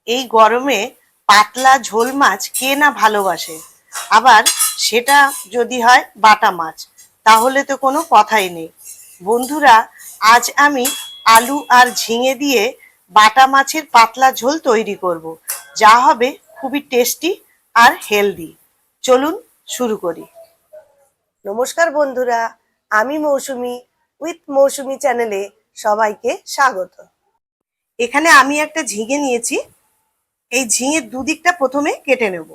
এই গরমে পাতলা ঝোল মাছ কে না ভালোবাসে, আবার সেটা যদি হয় বাটা মাছ, তাহলে তো কোনো কথাই নেই। বন্ধুরা, আজ আমি আলু আর ঝিঙে দিয়ে বাটা মাছের পাতলা ঝোল তৈরি করব, যা হবে খুবই টেস্টি আর হেলদি। চলুন শুরু করি। নমস্কার বন্ধুরা, আমি মৌসুমি উইথ মৌসুমি চ্যানেলে সবাইকে স্বাগত। এখানে আমি একটা ঝিঙে নিয়েছি। এই ঝিঙের দুদিকটা প্রথমে কেটে নেব।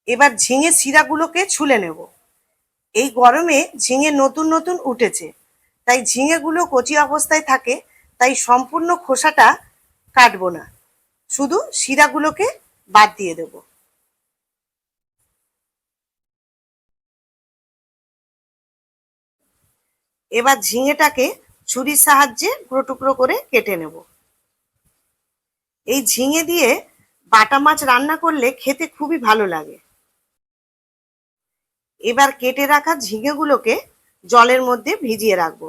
এবার ঝিঙে শিরাগুলোকে ছুলে নেব। এই গরমে ঝিঙে নতুন নতুন উঠেছে, তাই ঝিঙেগুলো কচি অবস্থায় থাকে, তাই সম্পূর্ণ খোসাটা কাটবো না, শুধু শিরাগুলোকে বাদ দিয়ে দেব। এবার ঝিঙেটাকে ছুরির সাহায্যে টুকরো টুকরো করে কেটে নেব। এই ঝিঙে দিয়ে বাটা মাছ রান্না করলে খেতে খুবই ভালো লাগে। এবার কেটে রাখা ঝিঙেগুলোকে জলের মধ্যে ভিজিয়ে রাখবো।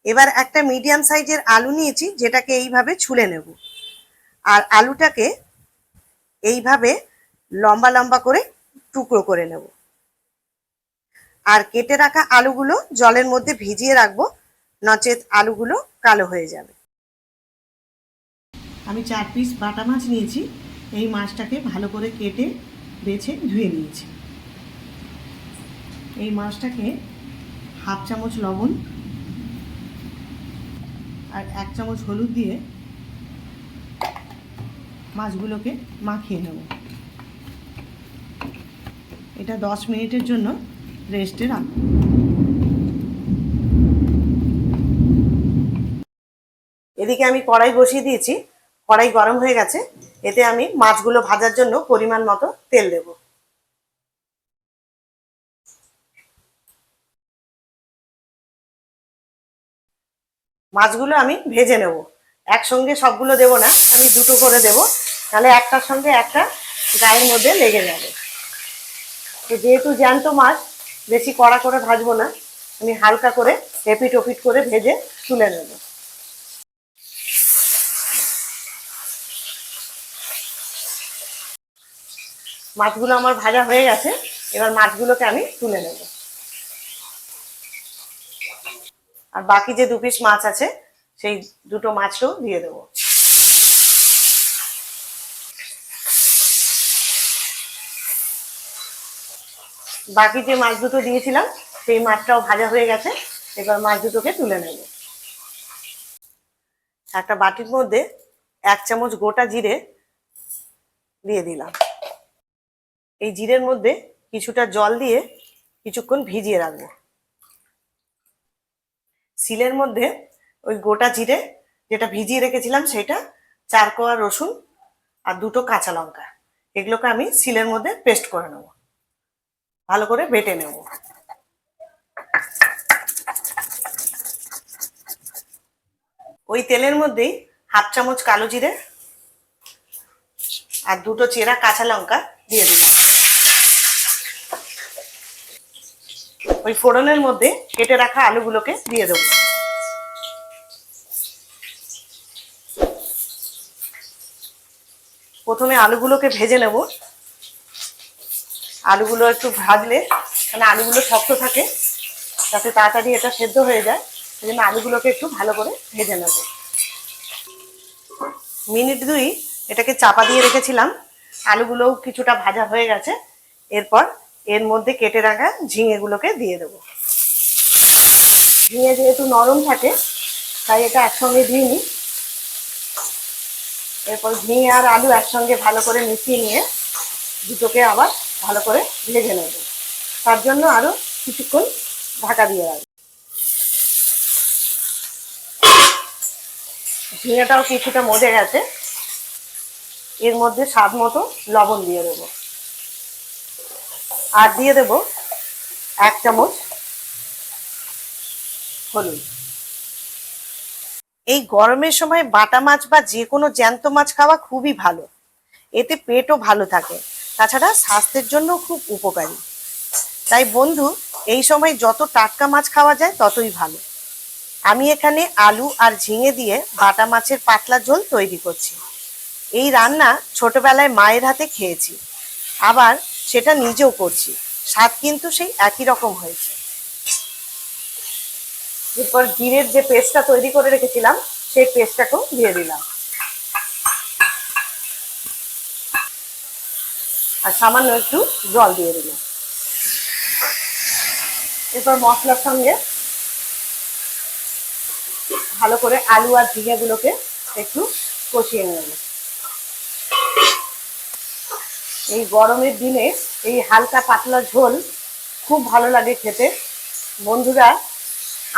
এবার একটা মিডিয়াম সাইজের আলু নিয়েছি, যেটাকে এইভাবে ছুলে নেব। আর আলুটাকে এইভাবে লম্বা লম্বা করে টুকরো করে নেব। আর কেটে রাখা আলুগুলো জলের মধ্যে ভিজিয়ে রাখবো, নচেত আলুগুলো কালো হয়ে যাবে। আমি 4 পিস বাটা মাছ নিয়েছি। এই মাছটাকে ভালো করে কেটে বেছে ধুয়ে নিয়েছি। এই মাছটাকে হাফ চামচ লবণ আর 1 চামচ হলুদ দিয়ে মাছগুলোকে মাখিয়ে নেব। এটা 10 মিনিটের জন্য রেস্টে রাখব। এদিকে আমি কড়াই বসিয়ে দিয়েছি। কড়াই গরম হয়ে গেছে। এতে আমি মাছগুলো ভাজার জন্য পরিমাণ মতো তেল দেব। মাছগুলো আমি ভেজে নেব। একসঙ্গে সবগুলো দেব না, আমি দুটো করে দেব, তাহলে একটার সঙ্গে একটা গায়ের মধ্যে লেগে যাবে। তো যেহেতু জ্যান্ত মাছ, বেশি কড়া করে ভাজবো না, আমি হালকা করে এপিট ওপিট করে ভেজে তুলে নেব। মাছগুলো আমার ভাজা হয়ে গেছে। এবার মাছগুলোকে আমি তুলে নেব। আর বাকি যে 2 পিস মাছ আছে, সেই দুটো মাছও দিয়ে দেবো। বাকি যে মাছ দুটো দিয়েছিলাম, সেই মাছটাও ভাজা হয়ে গেছে। এবার মাছ দুটোকে তুলে নেব। একটা বাটির মধ্যে 1 চামচ গোটা জিরে দিয়ে দিলাম। এই জিরের মধ্যে কিছুটা জল দিয়ে কিছুক্ষণ ভিজিয়ে রাখবো। শিলের মধ্যে ওই গোটা জিরে যেটা ভিজিয়ে রেখেছিলাম সেটা, 4 কোয়া রসুন আর 2টো কাঁচা লঙ্কা, এগুলোকে আমি শিলের মধ্যে পেস্ট করে নেব, ভালো করে বেটে নেব। ওই তেলের মধ্যেই হাফ চামচ কালো জিরে আর 2টো চেরা কাঁচা লঙ্কা দিয়ে দিলাম। ওই ফোড়নের মধ্যে কেটে রাখা আলুগুলোকে দিয়ে দেবো। প্রথমে আলুগুলোকে ভেজে নেব। আলুগুলো একটু ভাজলে, মানে আলুগুলো শক্ত থাকে, যাতে তাড়াতাড়ি এটা সেদ্ধ হয়ে যায়, সেই জন্য আলুগুলোকে একটু ভালো করে ভেজে নেব। মিনিট 2 এটাকে চাপা দিয়ে রেখেছিলাম। আলুগুলোও কিছুটা ভাজা হয়ে গেছে। এরপর এর মধ্যে কেটে রাখা ঝিঙেগুলোকে দিয়ে দেবো। ঝিঙে যেহেতু নরম থাকে, তাই এটা একসঙ্গে দিইনি। এরপর ঝিঙে আর আলু একসঙ্গে ভালো করে মিশিয়ে নিয়ে দুটোকে আবার ভালো করে ভেজে নেব। তার জন্য আরো কিছুক্ষণ ঢাকা দিয়ে রাখবো। ঝিঙেটাও কিছুটা মজে গেছে। এর মধ্যে স্বাদ মতো লবণ দিয়ে দেবো। আর দিয়ে দেব 1 চামচ হলুদ। এই গরমের সময় বাটা মাছ বা যে কোনো জ্যান্ত মাছ খাওয়া খুবই ভালো। এতে পেটও ভালো থাকে, তাছাড়া স্বাস্থ্যের জন্য খুব উপকারী। তাই বন্ধু, এই সময় যত টাটকা মাছ খাওয়া যায় ততই ভালো। আমি এখানে আলু আর ঝিঙে দিয়ে বাটা মাছের পাতলা ঝোল তৈরি করছি। এই রান্না ছোটবেলায় মায়ের হাতে খেয়েছি, আবার সেটা নিজেও করছি। স্বাদ কিন্তু সেই একই রকম হয়েছে। এরপর জিরের যে পেস্টটা তৈরি করে রেখেছিলাম সেই পেস্টটাকেও দিয়ে দিলাম, আর সামান্য একটু জল দিয়ে দিলাম। এরপর মশলার সঙ্গে ভালো করে আলু আর ঝিঙেগুলোকে একটু কষিয়ে নেব। এই গরমের দিনে এই হালকা পাতলা ঝোল খুব ভালো লাগে খেতে। বন্ধুরা,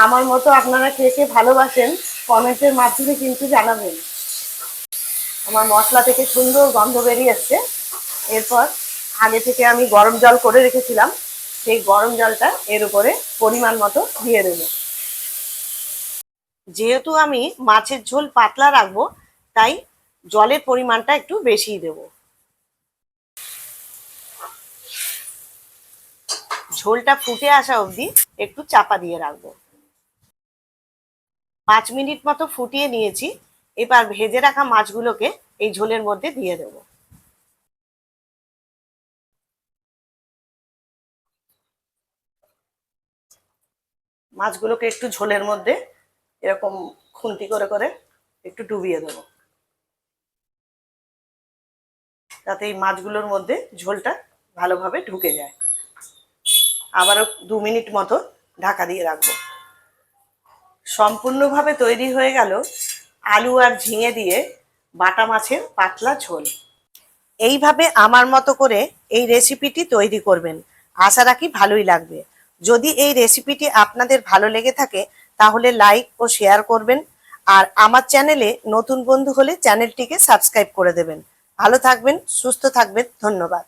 আমার মতো আপনারা কে কে ভালোবাসেন কমেন্টের মাধ্যমে কিন্তু জানাবেন। আমার মশলা থেকে সুন্দর গন্ধ বেরিয়ে এসছে। এরপর আগে থেকে আমি গরম জল করে রেখেছিলাম, সেই গরম জলটা এর উপরে পরিমাণ মতো দিয়ে দেবো। যেহেতু আমি মাছের ঝোল পাতলা রাখবো, তাই জলের পরিমাণটা একটু বেশিই দেবো। ঝোলটা ফুটে আসা অবধি একটু চাপা দিয়ে রাখবো। 5 মিনিট মতো ফুটিয়ে নিয়েছি। এবার ভেজে রাখা মাছগুলোকে এই ঝোলের মধ্যে দিয়ে দেব। মাছগুলোকে একটু ঝোলের মধ্যে এরকম খুন্তি করে করে একটু ডুবিয়ে দেবো, যাতে এই মাছগুলোর মধ্যে ঝোলটা ভালোভাবে ঢুকে যায়। আবারও 2 মিনিট মতো ঢাকা দিয়ে রাখবো। সম্পূর্ণভাবে তৈরি হয়ে গেল আলু আর ঝিঙে দিয়ে বাটা মাছের পাতলা ঝোল। এইভাবে আমার মতো করে এই রেসিপিটি তৈরি করবেন, আশা রাখি ভালোই লাগবে। যদি এই রেসিপিটি আপনাদের ভালো লেগে থাকে তাহলে লাইক ও শেয়ার করবেন, আর আমার চ্যানেলে নতুন বন্ধু হলে চ্যানেলটিকে সাবস্ক্রাইব করে দেবেন। ভালো থাকবেন, সুস্থ থাকবেন, ধন্যবাদ।